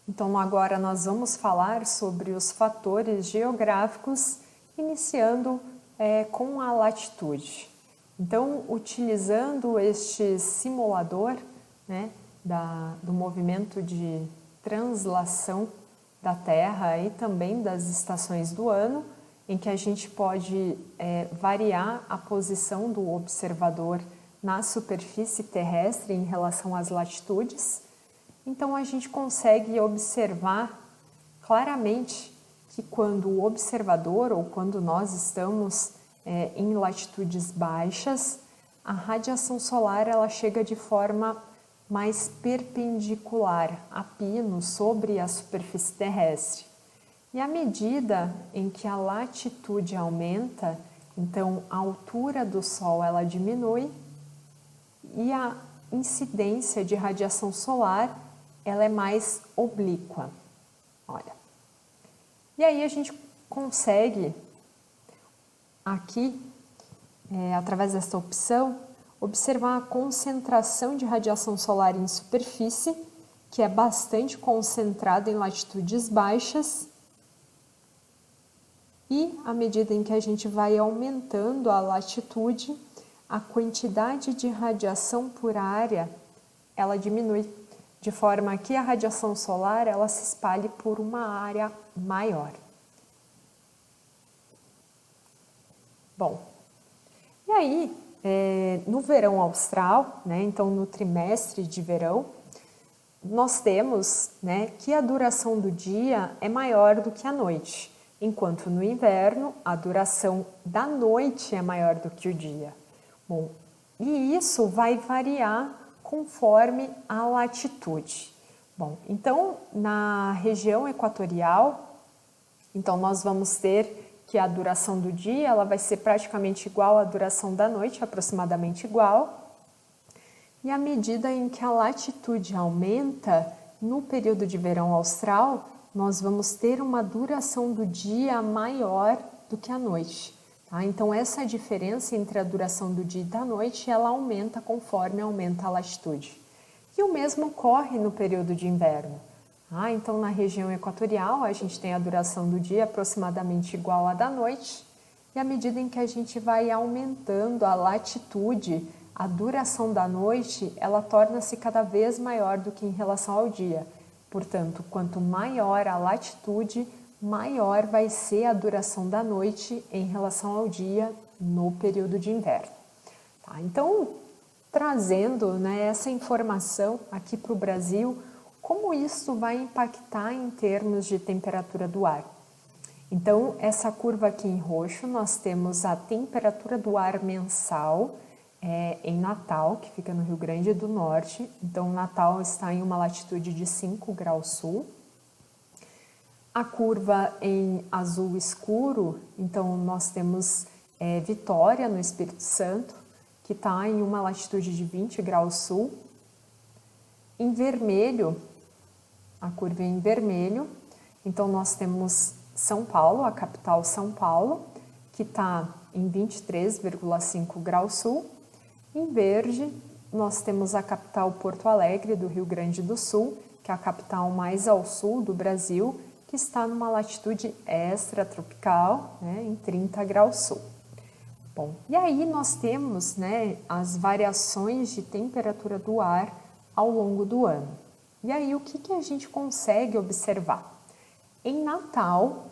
Então agora nós vamos falar sobre os fatores geográficos, iniciando com a latitude. Então, utilizando este simulador, né, do movimento de translação da Terra e também das estações do ano, em que a gente pode variar a posição do observador na superfície terrestre em relação às latitudes. Então a gente consegue observar claramente que quando o observador ou quando nós estamos em latitudes baixas, a radiação solar ela chega de forma mais perpendicular a pino sobre a superfície terrestre. E à medida em que a latitude aumenta, então a altura do Sol ela diminui e a incidência de radiação solar ela é mais oblíqua. Olha. E aí a gente consegue aqui, através desta opção, observar a concentração de radiação solar em superfície, que é bastante concentrada em latitudes baixas. E à medida em que a gente vai aumentando a latitude, a quantidade de radiação por área, ela diminui, de forma que a radiação solar ela se espalhe por uma área maior. Bom, e aí, no verão austral, né, então no trimestre de verão, nós temos que a duração do dia é maior do que a noite, enquanto no inverno a duração da noite é maior do que o dia. Bom, e isso vai variar conforme a latitude. Bom, então na região equatorial, então nós vamos ter que a duração do dia ela vai ser praticamente igual à duração da noite, aproximadamente igual. E à medida em que a latitude aumenta, no período de verão austral, nós vamos ter uma duração do dia maior do que a noite. Tá? Então essa diferença entre a duração do dia e da noite, ela aumenta conforme aumenta a latitude. E o mesmo ocorre no período de inverno. Então na região equatorial a gente tem a duração do dia aproximadamente igual à da noite, e à medida em que a gente vai aumentando a latitude, a duração da noite ela torna-se cada vez maior do que em relação ao dia. Portanto, quanto maior a latitude, maior vai ser a duração da noite em relação ao dia no período de inverno. Tá? Então, trazendo essa informação aqui para o Brasil, como isso vai impactar em termos de temperatura do ar? Então, essa curva aqui em roxo, nós temos a temperatura do ar mensal em Natal, que fica no Rio Grande do Norte. Então, Natal está em uma latitude de 5 graus sul. A curva em azul escuro, então nós temos Vitória, no Espírito Santo, que está em uma latitude de 20 graus sul. Em vermelho, a curva é em vermelho, então nós temos São Paulo, a capital São Paulo, que está em 23,5 graus sul. Em verde, nós temos a capital Porto Alegre, do Rio Grande do Sul, que é a capital mais ao sul do Brasil, que está numa latitude extratropical, em 30 graus sul. Bom, e aí nós temos as variações de temperatura do ar ao longo do ano. E aí o que a gente consegue observar? Em Natal,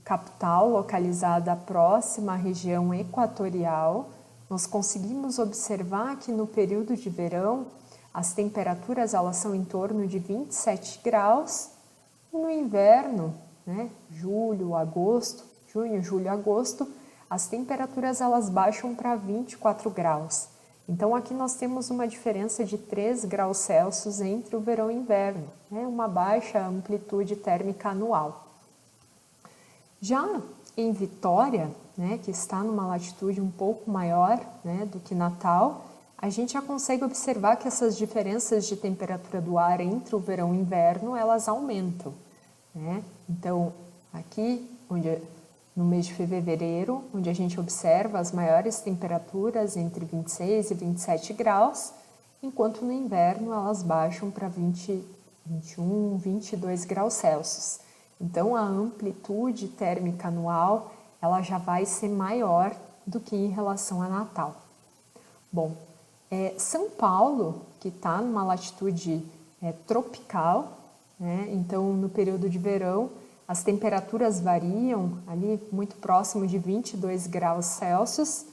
capital localizada próxima à região equatorial, nós conseguimos observar que no período de verão as temperaturas elas são em torno de 27 graus e no inverno, junho, julho, agosto, as temperaturas elas baixam para 24 graus. Então aqui nós temos uma diferença de 3 graus Celsius entre o verão e o inverno, uma baixa amplitude térmica anual. Já em Vitória, que está numa latitude um pouco maior do que Natal, a gente já consegue observar que essas diferenças de temperatura do ar entre o verão e o inverno, elas aumentam. Então, aqui, no mês de fevereiro, onde a gente observa as maiores temperaturas entre 26 e 27 graus, enquanto no inverno elas baixam para 20 21, 22 graus Celsius. Então, a amplitude térmica anual, ela já vai ser maior do que em relação a Natal. Bom, São Paulo, que está numa latitude tropical, né? Então, no período de verão, as temperaturas variam ali muito próximo de 22 graus Celsius,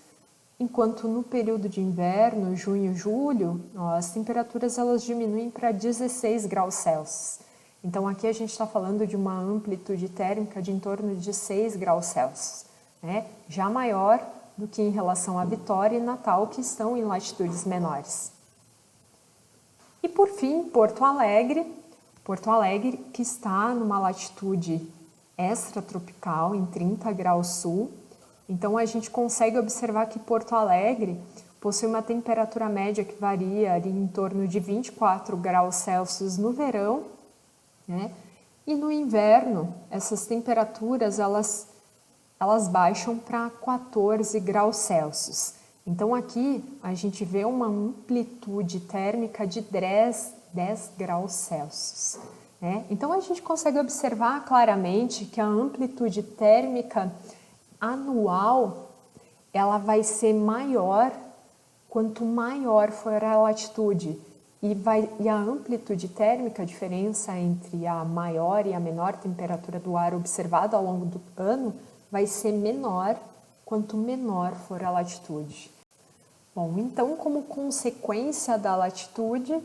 enquanto no período de inverno, junho e julho, as temperaturas elas diminuem para 16 graus Celsius. Então, aqui a gente está falando de uma amplitude térmica de em torno de 6 graus Celsius, né? Já maior do que em relação a Vitória e Natal, que estão em latitudes menores. E por fim, Porto Alegre, que está numa latitude extratropical, em 30 graus sul. Então, a gente consegue observar que Porto Alegre possui uma temperatura média que varia ali em torno de 24 graus Celsius no verão, né? E no inverno, essas temperaturas elas baixam para 14 graus Celsius. Então, aqui a gente vê uma amplitude térmica de 10 graus Celsius, né? Então, a gente consegue observar claramente que a amplitude térmica anual ela vai ser maior quanto maior for a latitude. E a amplitude térmica, a diferença entre a maior e a menor temperatura do ar observada ao longo do ano, vai ser menor quanto menor for a latitude. Bom, então, como consequência da latitude,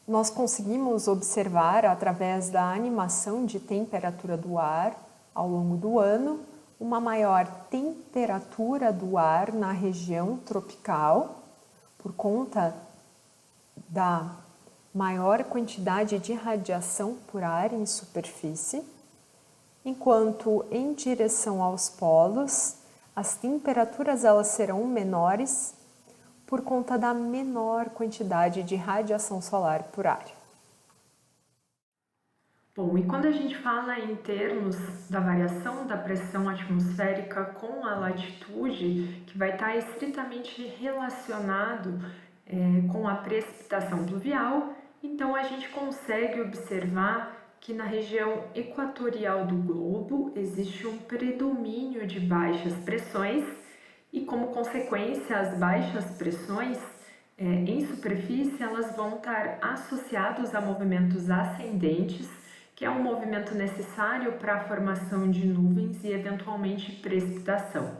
nós conseguimos observar, através da animação de temperatura do ar ao longo do ano, uma maior temperatura do ar na região tropical, por conta da maior quantidade de radiação por ar em superfície, enquanto em direção aos polos, as temperaturas elas serão menores por conta da menor quantidade de radiação solar por ar. Bom, e quando a gente fala em termos da variação da pressão atmosférica com a latitude, que vai estar estritamente relacionado com a precipitação pluvial, então a gente consegue observar que na região equatorial do globo existe um predomínio de baixas pressões e, como consequência, as baixas pressões em superfície elas vão estar associadas a movimentos ascendentes, que é um movimento necessário para a formação de nuvens e, eventualmente, precipitação.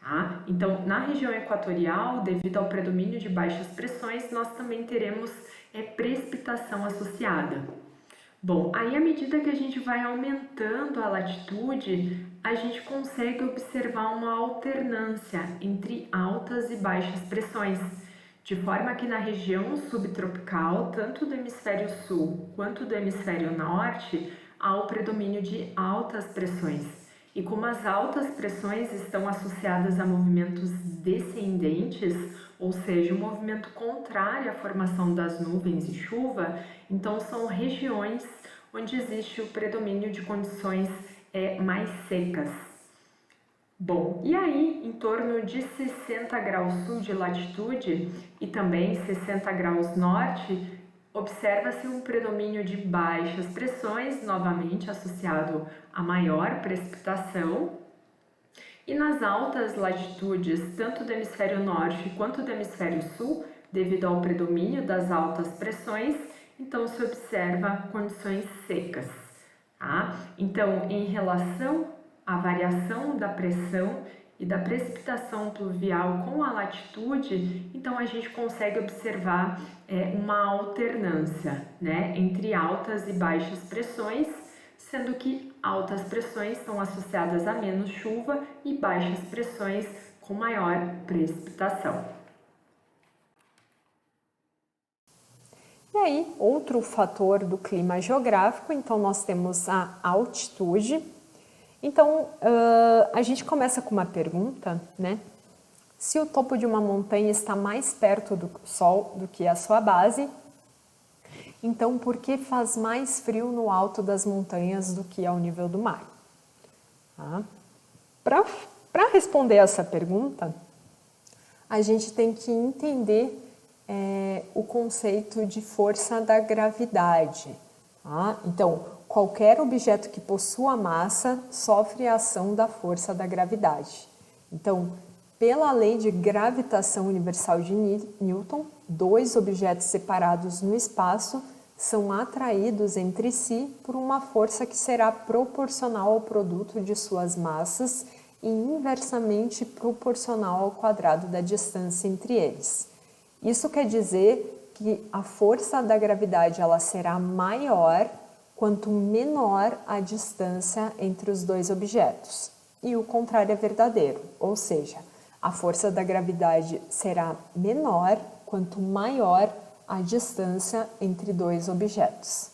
Tá? Então, na região equatorial, devido ao predomínio de baixas pressões, nós também teremos precipitação associada. Bom, aí à medida que a gente vai aumentando a latitude, a gente consegue observar uma alternância entre altas e baixas pressões, de forma que na região subtropical, tanto do hemisfério sul quanto do hemisfério norte, há o predomínio de altas pressões. E como as altas pressões estão associadas a movimentos descendentes, ou seja, um movimento contrário à formação das nuvens e chuva, então são regiões onde existe o predomínio de condições mais secas. Bom, e aí, em torno de 60 graus sul de latitude e também 60 graus norte, observa-se um predomínio de baixas pressões, novamente associado a maior precipitação. E nas altas latitudes, tanto do hemisfério norte quanto do hemisfério sul, devido ao predomínio das altas pressões, então se observa condições secas. Tá? Então, em relação à variação da pressão e da precipitação pluvial com a latitude, então a gente consegue observar uma alternância, né, entre altas e baixas pressões, sendo que altas pressões são associadas a menos chuva e baixas pressões com maior precipitação. E aí, outro fator do clima geográfico, então nós temos a altitude. Então, a gente começa com uma pergunta, né? Se o topo de uma montanha está mais perto do Sol do que a sua base, então por que faz mais frio no alto das montanhas do que ao nível do mar? Tá? Para responder essa pergunta, a gente tem que entender o conceito de força da gravidade. Tá? Então, qualquer objeto que possua massa sofre a ação da força da gravidade. Então, pela lei de gravitação universal de Newton, dois objetos separados no espaço são atraídos entre si por uma força que será proporcional ao produto de suas massas e inversamente proporcional ao quadrado da distância entre eles. Isso quer dizer que a força da gravidade ela será maior quanto menor a distância entre os dois objetos. E o contrário é verdadeiro, ou seja, a força da gravidade será menor quanto maior a distância entre dois objetos.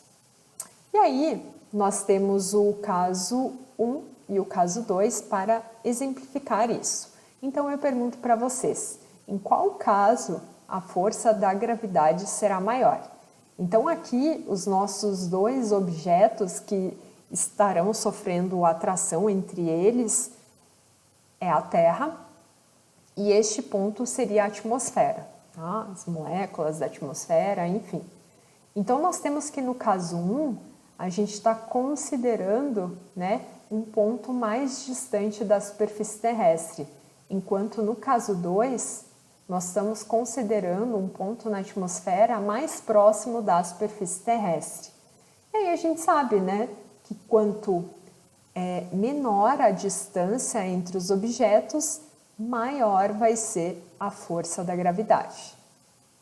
E aí, nós temos o caso 1 e o caso 2 para exemplificar isso. Então, eu pergunto para vocês, em qual caso a força da gravidade será maior? Então, aqui, os nossos dois objetos que estarão sofrendo atração entre eles é a Terra, e este ponto seria a atmosfera, tá? As moléculas da atmosfera, enfim. Então, nós temos que no caso 1, a gente está considerando, né, um ponto mais distante da superfície terrestre, enquanto no caso 2, nós estamos considerando um ponto na atmosfera mais próximo da superfície terrestre. E aí a gente sabe, né, que quanto menor a distância entre os objetos, maior vai ser a força da gravidade.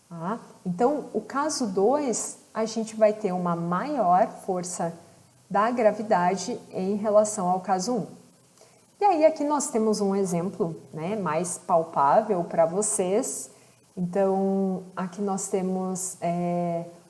Tá? Então, o caso 2, a gente vai ter uma maior força da gravidade em relação ao caso 1. E aí aqui nós temos um exemplo, né, mais palpável para vocês. Então, aqui nós temos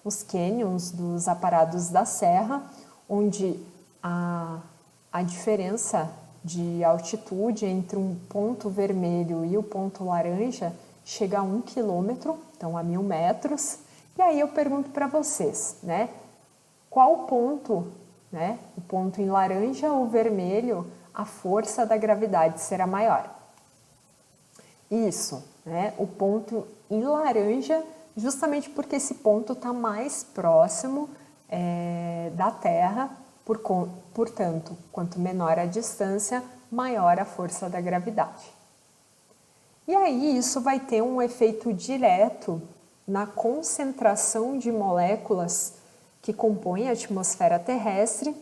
os cânions dos aparados da Serra, onde a diferença de altitude entre um ponto vermelho e o ponto laranja chega a 1 quilômetro, então a 1000 metros. E aí eu pergunto para vocês, né? Qual ponto, né? O ponto em laranja ou vermelho, a força da gravidade será maior? Isso, né? O ponto em laranja, justamente porque esse ponto está mais próximo da Terra. Portanto, quanto menor a distância, maior a força da gravidade. E aí isso vai ter um efeito direto na concentração de moléculas que compõem a atmosfera terrestre,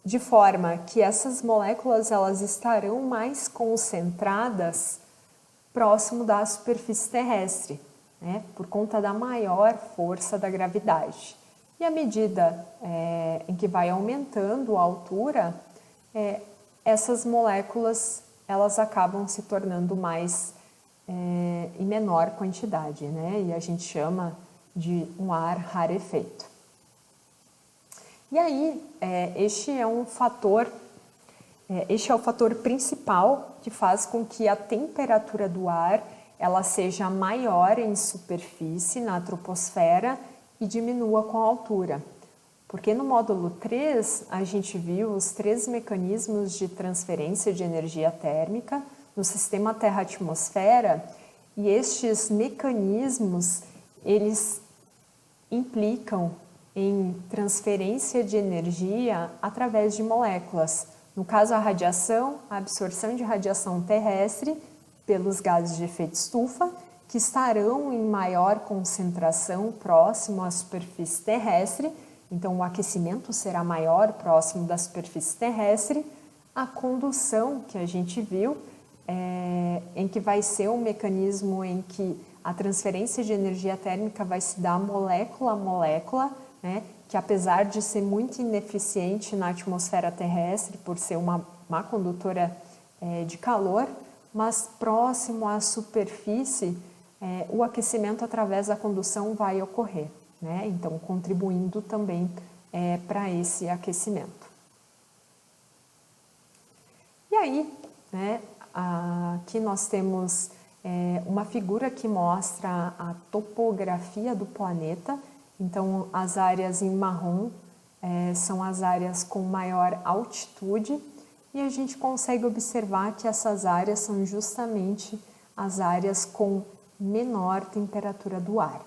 de forma que essas moléculas elas estarão mais concentradas próximo da superfície terrestre, né, por conta da maior força da gravidade. E à medida em que vai aumentando a altura, essas moléculas elas acabam se tornando mais em menor quantidade, né? E a gente chama de um ar rarefeito. E aí, este é o fator principal que faz com que a temperatura do ar ela seja maior em superfície, na troposfera, e diminua com a altura. Porque no módulo 3, a gente viu os 3 mecanismos de transferência de energia térmica no sistema Terra-atmosfera, e estes mecanismos, eles implicam em transferência de energia através de moléculas. No caso, a radiação, a absorção de radiação terrestre pelos gases de efeito estufa, que estarão em maior concentração próximo à superfície terrestre, então o aquecimento será maior próximo da superfície terrestre. A condução, que a gente viu, em que vai ser um mecanismo em que a transferência de energia térmica vai se dar molécula a molécula, né, que apesar de ser muito ineficiente na atmosfera terrestre, por ser uma má condutora de calor, mas próximo à superfície, o aquecimento através da condução vai ocorrer, né? Então contribuindo também para esse aquecimento. E aí, né, aqui nós temos uma figura que mostra a topografia do planeta. Então as áreas em marrom são as áreas com maior altitude, e a gente consegue observar que essas áreas são justamente as áreas com menor temperatura do ar.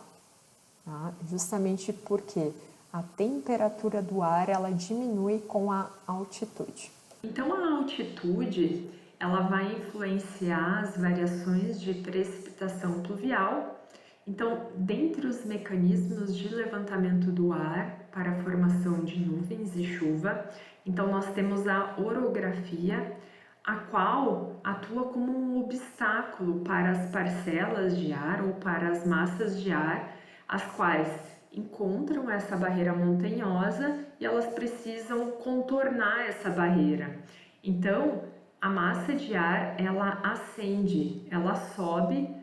Tá? Justamente porque a temperatura do ar ela diminui com a altitude. Então a altitude ela vai influenciar as variações de precipitação pluvial. Então, dentre os mecanismos de levantamento do ar para a formação de nuvens e chuva, então nós temos a orografia, a qual atua como um obstáculo para as parcelas de ar ou para as massas de ar, as quais encontram essa barreira montanhosa e elas precisam contornar essa barreira. Então, a massa de ar, ela ascende, ela sobe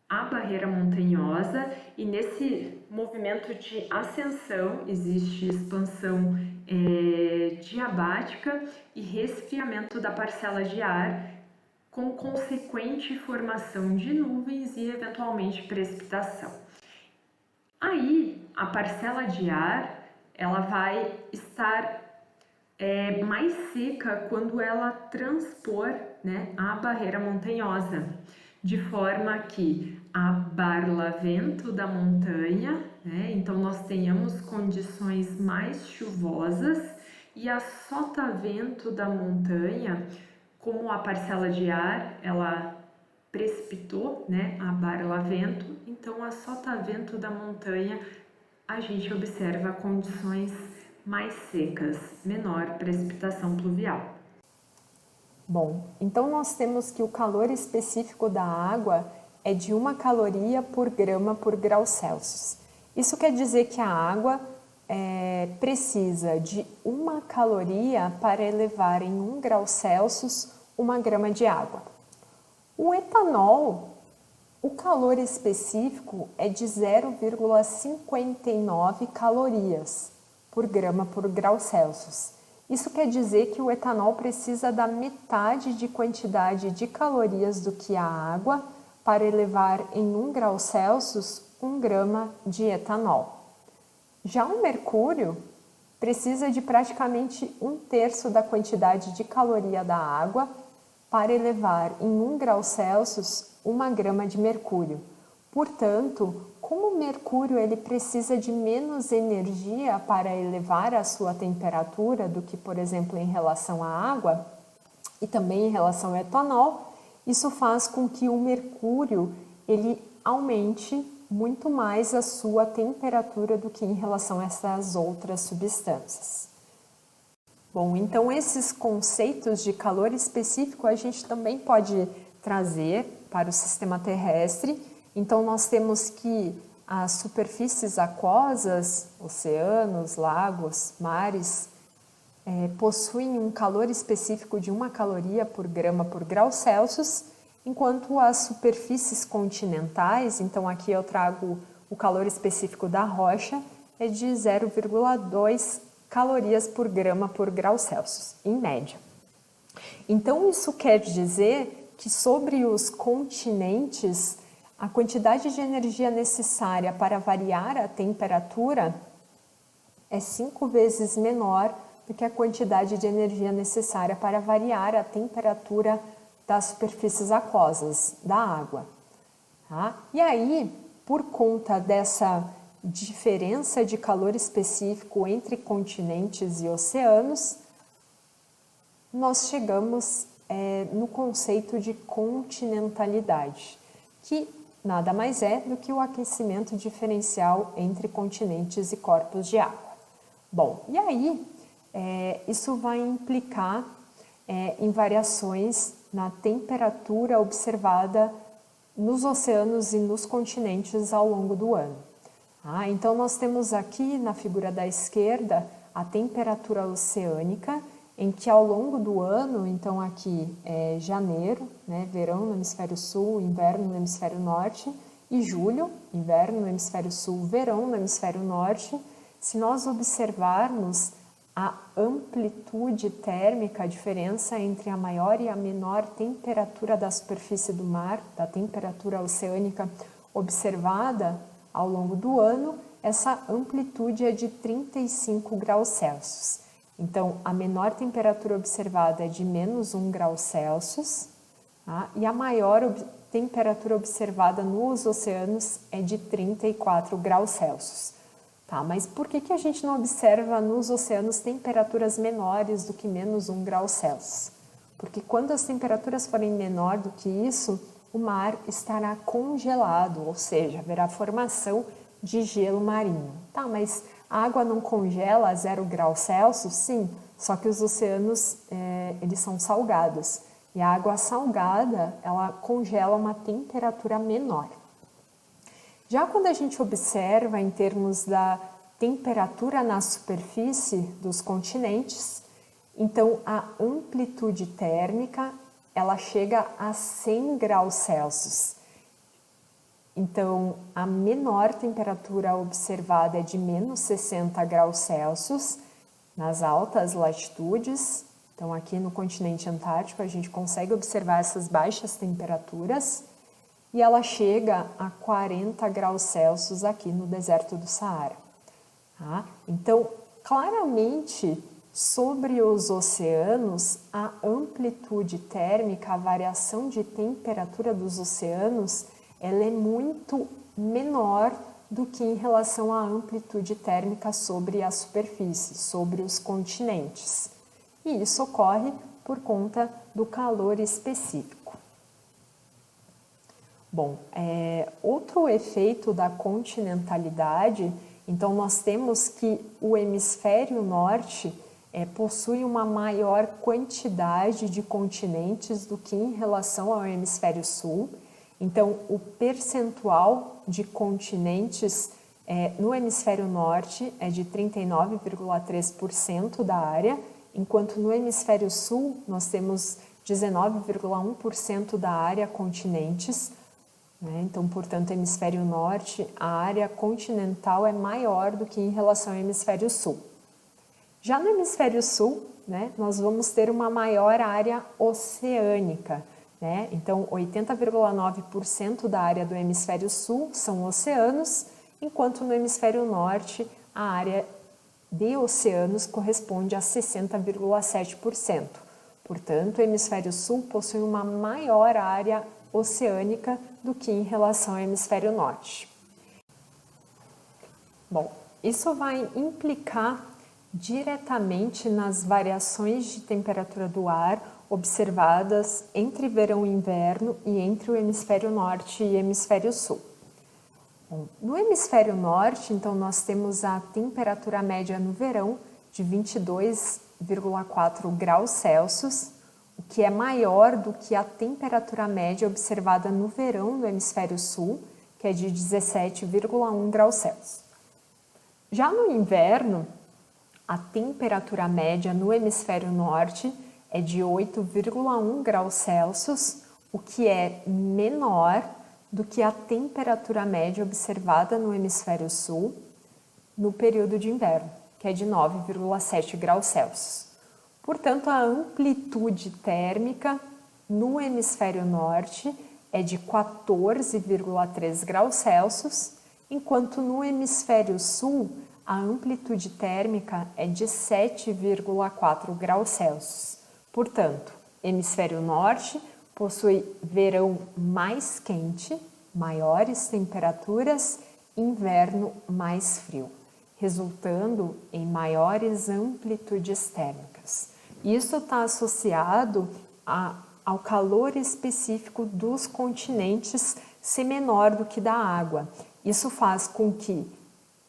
a barreira montanhosa e nesse movimento de ascensão existe expansão diabática e resfriamento da parcela de ar, com consequente formação de nuvens e eventualmente precipitação. Aí a parcela de ar ela vai estar mais seca quando ela transpor, né, a barreira montanhosa, de forma que a barlavento da montanha, né, então nós tenhamos condições mais chuvosas, e a sotavento da montanha, como a parcela de ar ela precipitou, né, a barlavento, então a sotavento da montanha a gente observa condições mais secas, menor precipitação pluvial. Bom, então nós temos que o calor específico da água é de 1 caloria por grama por grau Celsius. Isso quer dizer que a água precisa de 1 caloria para elevar em 1 grau Celsius 1 grama de água. O etanol, o calor específico é de 0,59 calorias por grama por grau Celsius. Isso quer dizer que o etanol precisa da metade de quantidade de calorias do que a água para elevar em 1 grau Celsius 1 grama de etanol. Já o mercúrio precisa de praticamente 1/3 da quantidade de caloria da água para elevar em 1 grau Celsius 1 grama de mercúrio. Portanto, como o mercúrio ele precisa de menos energia para elevar a sua temperatura do que, por exemplo, em relação à água e também em relação ao etanol, isso faz com que o mercúrio ele aumente muito mais a sua temperatura do que em relação a essas outras substâncias. Bom, então esses conceitos de calor específico a gente também pode trazer para o sistema terrestre. Então nós temos que as superfícies aquosas, oceanos, lagos, mares, possuem um calor específico de 1 caloria por grama por grau Celsius, enquanto as superfícies continentais, então aqui eu trago o calor específico da rocha, é de 0,2 calorias por grama por grau Celsius, em média. Então isso quer dizer que sobre os continentes, a quantidade de energia necessária para variar a temperatura é 5 vezes menor do que a quantidade de energia necessária para variar a temperatura das superfícies aquosas, da água. Tá? E aí, por conta dessa diferença de calor específico entre continentes e oceanos, nós chegamos no conceito de continentalidade, que nada mais é do que o aquecimento diferencial entre continentes e corpos de água. Bom, e aí isso vai implicar em variações na temperatura observada nos oceanos e nos continentes ao longo do ano. Então nós temos aqui na figura da esquerda a temperatura oceânica, em que ao longo do ano, então aqui é janeiro, né, verão no hemisfério sul, inverno no hemisfério norte, e julho, inverno no hemisfério sul, verão no hemisfério norte. Se nós observarmos a amplitude térmica, a diferença entre a maior e a menor temperatura da superfície do mar, da temperatura oceânica observada ao longo do ano, essa amplitude é de 35 graus Celsius. Então, a menor temperatura observada é de menos 1 grau Celsius, tá? E a maior temperatura observada nos oceanos é de 34 graus Celsius. Tá, mas por que a gente não observa nos oceanos temperaturas menores do que menos 1 grau Celsius? Porque quando as temperaturas forem menor do que isso, o mar estará congelado, ou seja, haverá formação de gelo marinho. Tá, mas a água não congela a 0 graus Celsius? Sim, só que os oceanos eles são salgados. E a água salgada, ela congela a uma temperatura menor. Já quando a gente observa em termos da temperatura na superfície dos continentes, então a amplitude térmica ela chega a 100 graus Celsius. Então a menor temperatura observada é de menos 60 graus Celsius nas altas latitudes. Então aqui no continente antártico a gente consegue observar essas baixas temperaturas. E ela chega a 40 graus Celsius aqui no deserto do Saara. Tá? Então, claramente, sobre os oceanos, a amplitude térmica, a variação de temperatura dos oceanos, ela é muito menor do que em relação à amplitude térmica sobre a superfície, sobre os continentes. E isso ocorre por conta do calor específico. Bom, outro efeito da continentalidade, então nós temos que o hemisfério norte possui uma maior quantidade de continentes do que em relação ao hemisfério sul. Então, o percentual de continentes no hemisfério norte é de 39,3% da área, enquanto no hemisfério sul nós temos 19,1% da área continentes. Então, portanto, hemisfério norte, a área continental é maior do que em relação ao hemisfério sul. Já no hemisfério sul, nós vamos ter uma maior área oceânica. Então, 80,9% da área do hemisfério sul são oceanos, enquanto no hemisfério norte, a área de oceanos corresponde a 60,7%. Portanto, o hemisfério sul possui uma maior área oceânica do que em relação ao hemisfério norte. Bom, isso vai implicar diretamente nas variações de temperatura do ar observadas entre verão e inverno e entre o hemisfério norte e hemisfério sul. Bom, no hemisfério norte, então, nós temos a temperatura média no verão de 22,4 graus Celsius, o que é maior do que a temperatura média observada no verão no hemisfério sul, que é de 17,1 graus Celsius. Já no inverno, a temperatura média no hemisfério norte é de 8,1 graus Celsius, o que é menor do que a temperatura média observada no hemisfério sul no período de inverno, que é de 9,7 graus Celsius. Portanto, a amplitude térmica no hemisfério norte é de 14,3 graus Celsius, enquanto no hemisfério sul a amplitude térmica é de 7,4 graus Celsius. Portanto, hemisfério norte possui verão mais quente, maiores temperaturas, inverno mais frio, resultando em maiores amplitudes térmicas. Isso está associado ao calor específico dos continentes ser menor do que da água. Isso faz com que,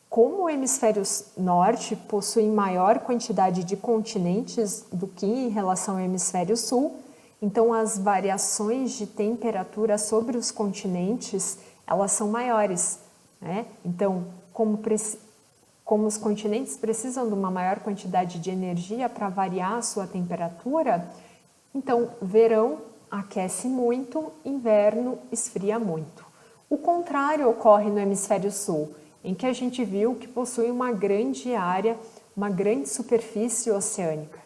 como o hemisfério norte possui maior quantidade de continentes do que em relação ao hemisfério sul, então as variações de temperatura sobre os continentes, elas são maiores. Então, como os continentes precisam de uma maior quantidade de energia para variar a sua temperatura, então verão aquece muito, inverno esfria muito. O contrário ocorre no hemisfério sul, em que a gente viu que possui uma grande área, uma grande superfície oceânica.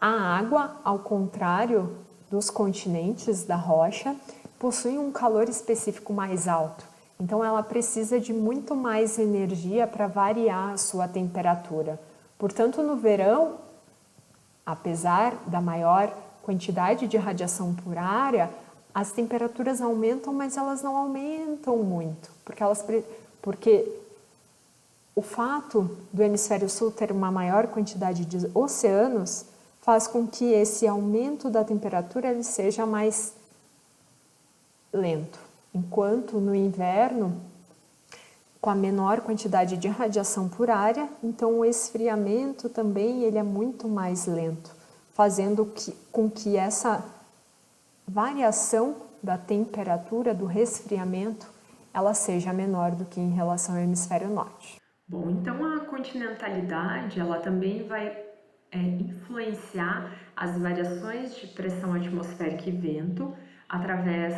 A água, ao contrário dos continentes da rocha, possui um calor específico mais alto. Então ela precisa de muito mais energia para variar a sua temperatura. Portanto, no verão, apesar da maior quantidade de radiação por área, as temperaturas aumentam, mas elas não aumentam muito, porque o fato do hemisfério sul ter uma maior quantidade de oceanos faz com que esse aumento da temperatura ele seja mais lento, enquanto no inverno, com a menor quantidade de radiação por área, então o esfriamento também ele é muito mais lento, fazendo com que essa variação da temperatura do resfriamento ela seja menor do que em relação ao hemisfério norte. Bom, então a continentalidade ela também vai influenciar as variações de pressão atmosférica e vento através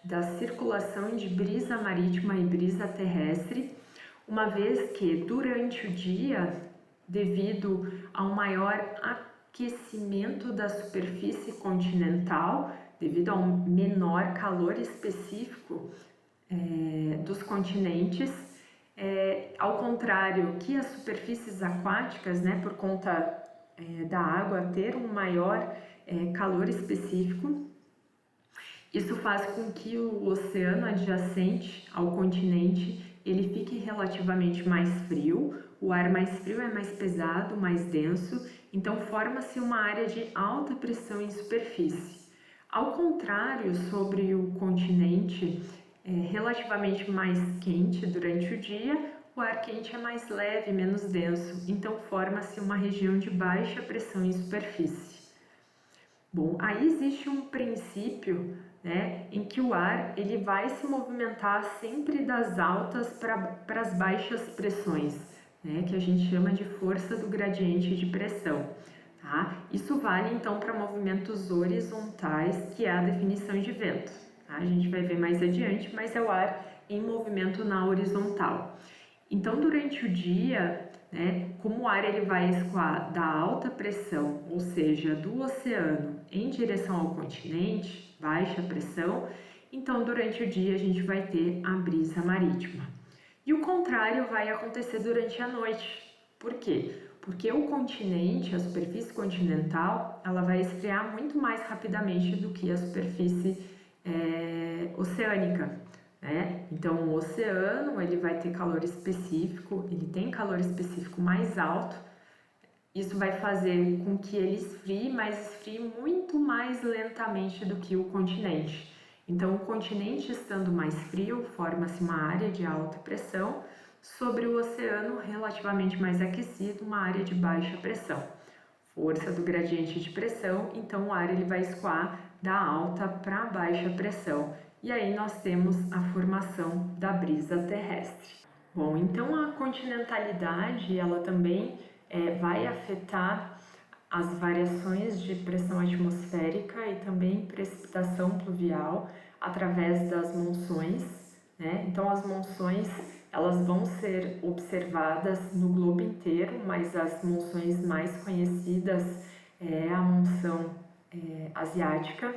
da circulação de brisa marítima e brisa terrestre, uma vez que durante o dia, devido a um maior aquecimento da superfície continental, devido a um menor calor específico dos continentes, ao contrário que as superfícies aquáticas, né, por conta da água ter um maior calor específico, isso faz com que o oceano adjacente ao continente ele fique relativamente mais frio, o ar mais frio é mais pesado, mais denso, então forma-se uma área de alta pressão em superfície. Ao contrário, sobre o continente relativamente mais quente durante o dia, o ar quente é mais leve, menos denso, então forma-se uma região de baixa pressão em superfície. Bom, aí existe um princípio, né, em que o ar ele vai se movimentar sempre das altas para as baixas pressões, né, que a gente chama de força do gradiente de pressão. Tá? Isso vale então para movimentos horizontais, que é a definição de vento. Tá? A gente vai ver mais adiante, mas é o ar em movimento na horizontal. Então, durante o dia, né, como o ar ele vai escoar da alta pressão, ou seja, do oceano em direção ao continente, baixa pressão, então durante o dia a gente vai ter a brisa marítima. E o contrário vai acontecer durante a noite. Por quê? Porque o continente, a superfície continental, ela vai esfriar muito mais rapidamente do que a superfície oceânica. Né? Então, o oceano ele vai ter calor específico, ele tem calor específico mais alto. Isso vai fazer com que ele esfrie, mas esfrie muito mais lentamente do que o continente. Então, o continente estando mais frio, forma-se uma área de alta pressão, sobre o oceano relativamente mais aquecido, uma área de baixa pressão. Força do gradiente de pressão, então o ar ele vai escoar da alta para a baixa pressão. E aí nós temos a formação da brisa terrestre. Bom, então a continentalidade ela também vai afetar as variações de pressão atmosférica e também precipitação pluvial através das monções, né? Então as monções elas vão ser observadas no globo inteiro, mas as monções mais conhecidas é a monção asiática.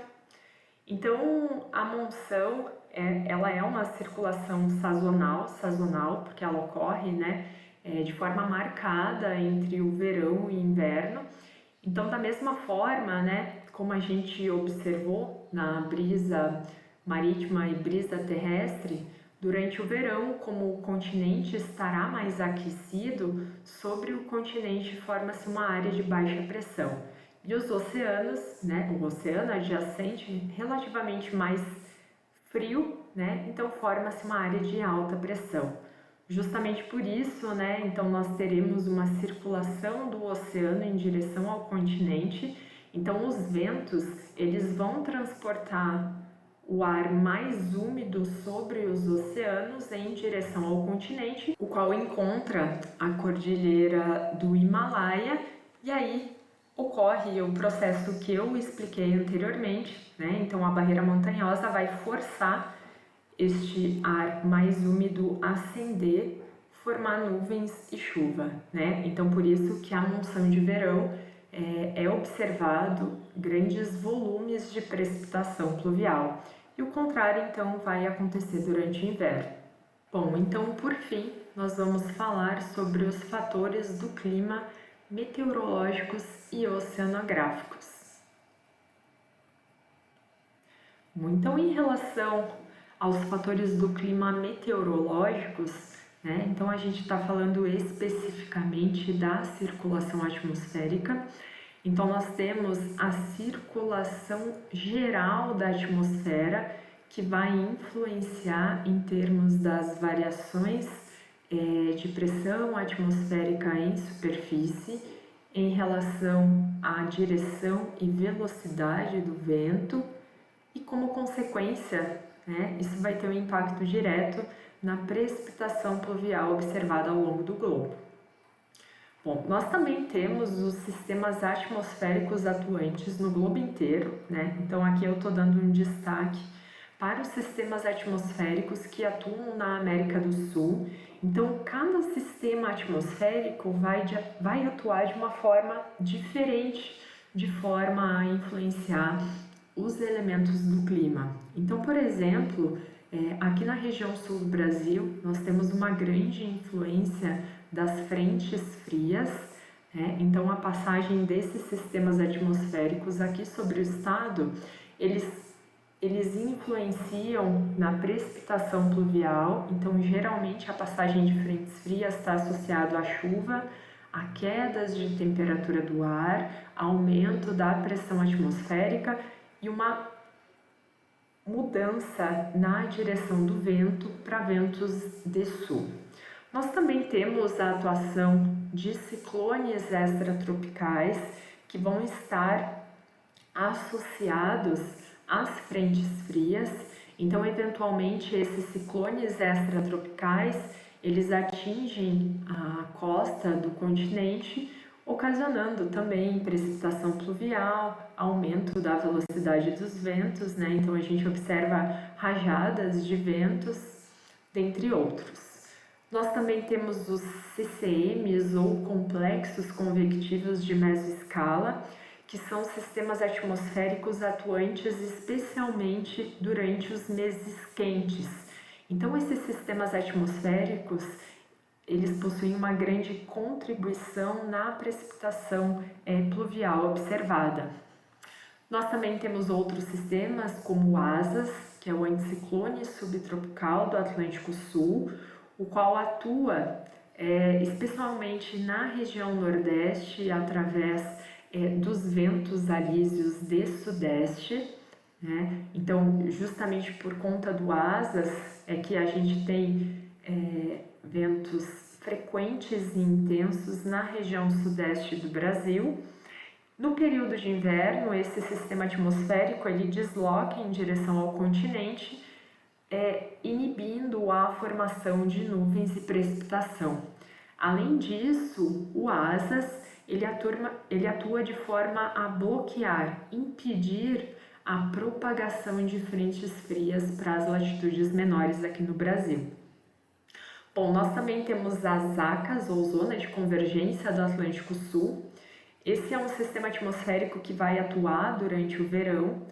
Então a monção ela é uma circulação sazonal, porque ela ocorre, né, de forma marcada entre o verão e o inverno. Então, da mesma forma, né, como a gente observou na brisa marítima e brisa terrestre, durante o verão, como o continente estará mais aquecido, sobre o continente forma-se uma área de baixa pressão. E os oceanos, né, o oceano adjacente, relativamente mais frio, né, então forma-se uma área de alta pressão. Justamente por isso, né, então nós teremos uma circulação do oceano em direção ao continente. Então os ventos, eles vão transportar o ar mais úmido sobre os oceanos em direção ao continente, o qual encontra a cordilheira do Himalaia, e aí ocorre o processo que eu expliquei anteriormente, né? Então a barreira montanhosa vai forçar este ar mais úmido ascender, formar nuvens e chuva, né? Então por isso que a monção de verão é observado grandes volumes de precipitação pluvial. E o contrário, então, vai acontecer durante o inverno. Bom, então, por fim, nós vamos falar sobre os fatores do clima meteorológicos e oceanográficos. Então, em relação aos fatores do clima meteorológicos, né? Então a gente está falando especificamente da circulação atmosférica. Então nós temos a circulação geral da atmosfera, que vai influenciar em termos das variações de pressão atmosférica em superfície, em relação à direção e velocidade do vento, e como consequência, né, isso vai ter um impacto direto na precipitação pluvial observada ao longo do globo. Bom, nós também temos os sistemas atmosféricos atuantes no globo inteiro, né? Então aqui eu estou dando um destaque para os sistemas atmosféricos que atuam na América do Sul. Então cada sistema atmosférico vai atuar de uma forma diferente, de forma a influenciar os elementos do clima. Então, por exemplo, aqui na região sul do Brasil, nós temos uma grande influência das frentes frias, né? Então a passagem desses sistemas atmosféricos aqui sobre o estado, eles influenciam na precipitação pluvial. Então geralmente a passagem de frentes frias está associada à chuva, a quedas de temperatura do ar, aumento da pressão atmosférica e uma mudança na direção do vento para ventos de sul. Nós também temos a atuação de ciclones extratropicais que vão estar associados às frentes frias. Então, eventualmente, esses ciclones extratropicais, eles atingem a costa do continente, ocasionando também precipitação pluvial, aumento da velocidade dos ventos, né? Então, a gente observa rajadas de ventos, dentre outros. Nós também temos os CCMs, ou complexos convectivos de mesoscala, que são sistemas atmosféricos atuantes especialmente durante os meses quentes. Então, esses sistemas atmosféricos, eles possuem uma grande contribuição na precipitação pluvial observada. Nós também temos outros sistemas, como o ASAS, que é o anticiclone subtropical do Atlântico Sul, o qual atua especialmente na região nordeste através dos ventos alísios de sudeste, né? Então, justamente por conta do ASAS é que a gente tem ventos frequentes e intensos na região sudeste do Brasil. No período de inverno, esse sistema atmosférico ele desloca em direção ao continente, inibindo a formação de nuvens e precipitação. Além disso, o ASAS ele atua de forma a bloquear, impedir a propagação de frentes frias para as latitudes menores aqui no Brasil. Bom, nós também temos as ZACAs, ou Zona de Convergência do Atlântico Sul. Esse é um sistema atmosférico que vai atuar durante o verão,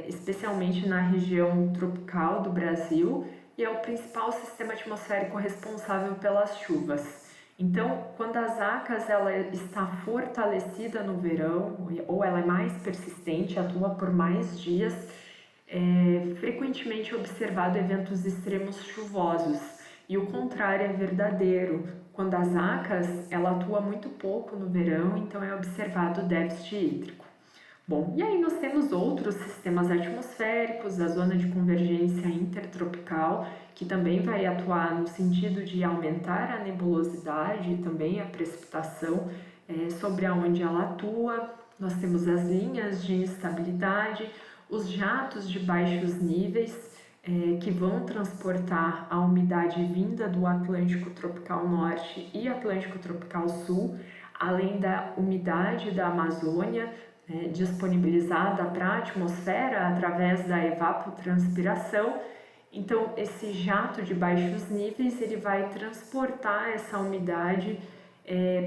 especialmente na região tropical do Brasil, e é o principal sistema atmosférico responsável pelas chuvas. Então, quando a ZACAs ela está fortalecida no verão, ou ela é mais persistente, atua por mais dias, frequentemente observado eventos extremos chuvosos. E o contrário é verdadeiro. Quando a ZACAs ela atua muito pouco no verão, então é observado déficit hídrico. Bom, e aí nós temos outros sistemas atmosféricos, a zona de convergência intertropical, que também vai atuar no sentido de aumentar a nebulosidade e também a precipitação sobre aonde ela atua. Nós temos as linhas de instabilidade, os jatos de baixos níveis, que vão transportar a umidade vinda do Atlântico Tropical Norte e Atlântico Tropical Sul, além da umidade da Amazônia, disponibilizada para a atmosfera através da evapotranspiração. Então, esse jato de baixos níveis ele vai transportar essa umidade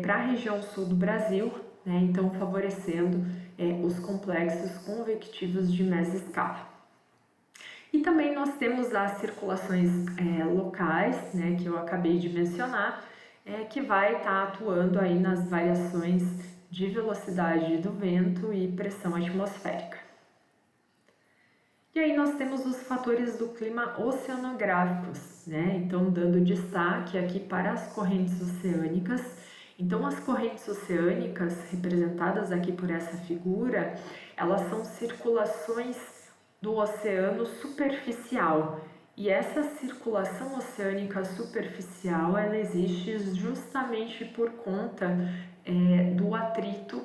para a região sul do Brasil, né? Então favorecendo os complexos convectivos de mesoscala. E também nós temos as circulações locais, né, que eu acabei de mencionar, que vai estar atuando aí nas variações de velocidade do vento e pressão atmosférica. E aí nós temos os fatores do clima oceanográficos, né? Então, dando destaque aqui para as correntes oceânicas. Então, as correntes oceânicas, representadas aqui por essa figura, elas são circulações do oceano superficial. E essa circulação oceânica superficial, ela existe justamente por conta do atrito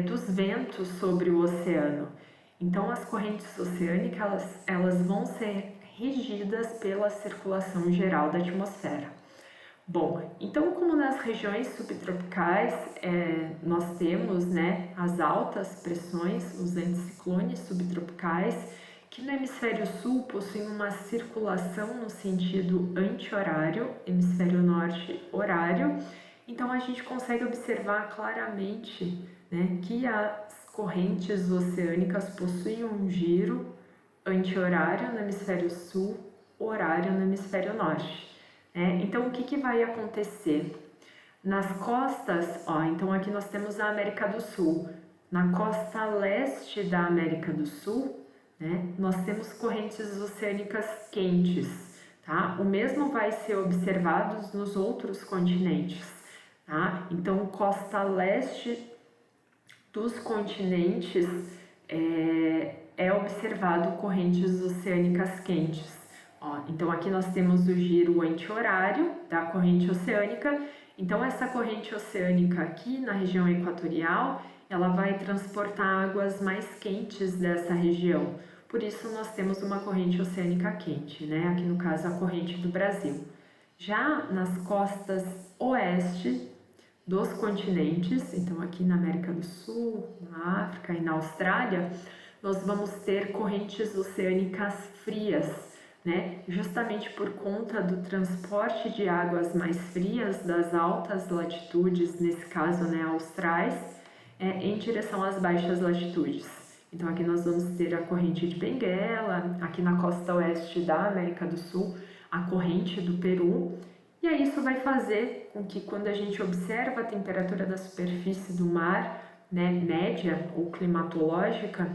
dos ventos sobre o oceano. Então, as correntes oceânicas elas vão ser regidas pela circulação geral da atmosfera. Bom, então como nas regiões subtropicais nós temos as altas pressões, os anticiclones subtropicais, que no hemisfério sul possuem uma circulação no sentido anti-horário, hemisfério norte horário. Então a gente consegue observar claramente que as correntes oceânicas possuem um giro anti-horário no hemisfério sul, horário no hemisfério norte. Então, o que vai acontecer? Nas costas, então aqui nós temos a América do Sul. Na costa leste da América do Sul, nós temos correntes oceânicas quentes, tá? O mesmo vai ser observado nos outros continentes, tá? Então, costa leste dos continentes é observado correntes oceânicas quentes. Então aqui nós temos o giro anti-horário da corrente oceânica. Então essa corrente oceânica aqui na região equatorial, ela vai transportar águas mais quentes dessa região. Por isso nós temos uma corrente oceânica quente, aqui no caso a corrente do Brasil. Já nas costas oeste dos continentes, então aqui na América do Sul, na África e na Austrália, nós vamos ter correntes oceânicas frias, justamente por conta do transporte de águas mais frias das altas latitudes, nesse caso austrais, em direção às baixas latitudes. Então aqui nós vamos ter a corrente de Benguela, aqui na costa oeste da América do Sul, a corrente do Peru. E aí isso vai fazer com que quando a gente observa a temperatura da superfície do mar, média ou climatológica,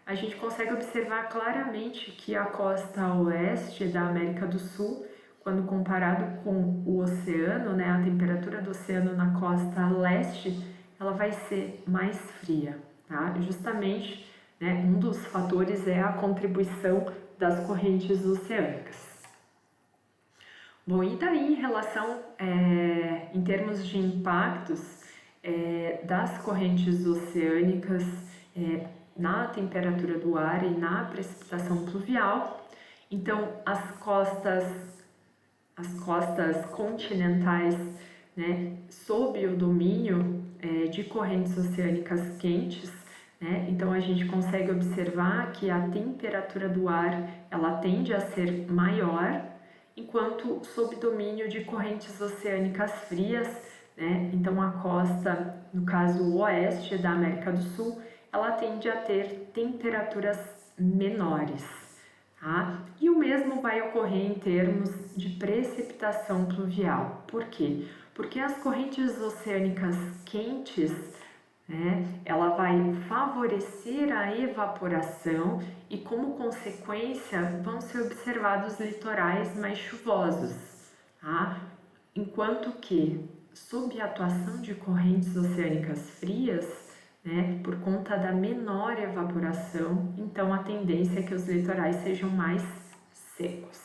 a gente consegue observar claramente que a costa oeste da América do Sul, quando comparado com o oceano, a temperatura do oceano na costa leste, ela vai ser mais fria, tá? Justamente, um dos fatores é a contribuição das correntes oceânicas. Bom, e daí em relação, em termos de impactos das correntes oceânicas na temperatura do ar e na precipitação pluvial, então as costas continentais, sob o domínio de correntes oceânicas quentes, então a gente consegue observar que a temperatura do ar ela tende a ser maior, enquanto sob domínio de correntes oceânicas frias, então a costa, no caso oeste da América do Sul, ela tende a ter temperaturas menores, tá? E o mesmo vai ocorrer em termos de precipitação pluvial. Por quê? Porque as correntes oceânicas quentes, ela vai favorecer a evaporação e, como consequência, vão ser observados litorais mais chuvosos, tá? Enquanto que, sob a atuação de correntes oceânicas frias, por conta da menor evaporação, então a tendência é que os litorais sejam mais secos.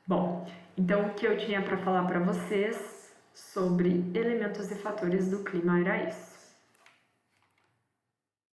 Bom, então o que eu tinha para falar para vocês sobre elementos e fatores do clima era isso.